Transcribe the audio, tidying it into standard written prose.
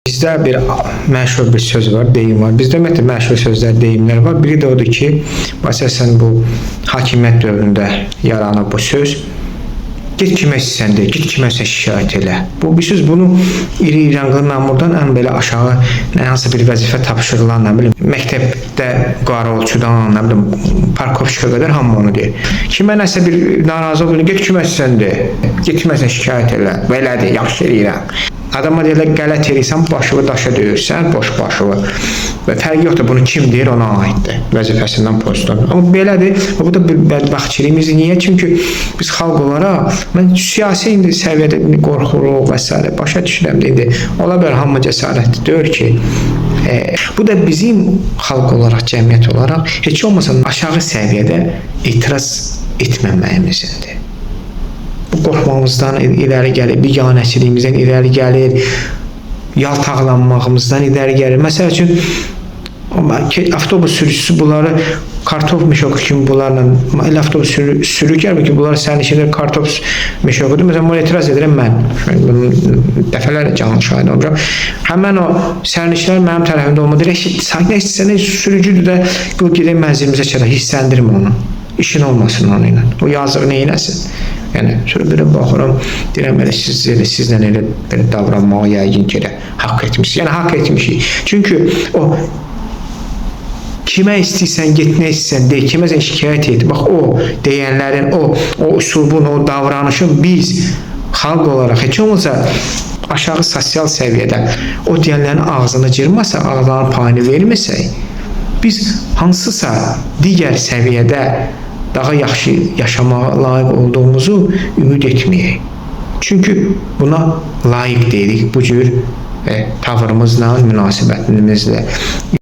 Bizdə bir məşhur bir söz var, deyim var. Bizdə ümumiyyətlə məşhur sözlər, deyimlər var. Biri də odur ki, əsasən bu hakimiyyət dövründə yaranıb bu söz. Get kimə istəyirsən de, git kiməsə şikayət elə. Bu bir söz, bunu iri rəngli məmurdan ən belə aşağı hansı bir vəzifə tapşırılan, nə bilim, məktəbdə qarolçudan, nə bilim, parkovçuya qədər hamı onu deyir. Kimə nəsə bir narazı olur, get kimə istəyirsən de, get kiməsə şikayət elə. Belədir, yaxşı eləyirəm. Adama deyirlər, qələt edirsən, başını daşa döyürsən, boş başını. Və fərqi yoxdur, bunu kim deyir, ona aiddir, vəzifəsindən postdan. Amma belədir, bu da bir bədbəxtçiliyimiz. Niyə? Çünki biz xalq olaraq, mən siyasi indi səviyyədə qorxuruq və s. başa düşürəm də indi. Ola bilər, hamı cəsarətli deyir ki, bu da bizim xalq olaraq, cəmiyyət olaraq, heç olmasa aşağı səviyyədə etiraz etməməyimizindir. Bu qorxmamızdan irəli gəlir, biganəçiliyimizdən irəli gəlir, yaltaqlanmağımızdan irəli gəlir. Məsəl üçün, avtobus sürücüsü bunları kartof meşoku kimi bunlarla, elə avtobus sürürkən ki, bunları sərnişinlər kartof meşokudur. Məsələn, bunu etiraz edirəm mən. Dəfələrlə canlı şahid olmuşam. Həmən o sərnişinlər mənim tərəfimdə olmadı. Sanki nə sürücüdür də, gedək mənzilimizə çəkək, hissəndirim onu. İşin olmasın onu ilə. O yazıq neynəsin? Yəni, sonra belə baxıram, deyirəm, elə sizlə elə davranmağa yəqin ki, haqq etmişsiniz. Yəni, haqq etmişik. Çünki o kimə istəyirsən, getmək istəyirsən, deyil, kiməsən şikayət et. Bax, o deyənlərin, o üslubun, o davranışın biz xalq olaraq, heç olmasa aşağı sosial səviyyədə o deyənlərin ağzını cırmasa, ağzının payını verməsək, biz hansısa digər səviyyədə daha yaxşı yaşamağa layiq olduğumuzu ümid etməyək. Çünki buna layiq deyilik bu cür tavırımızla, münasibətimizlə.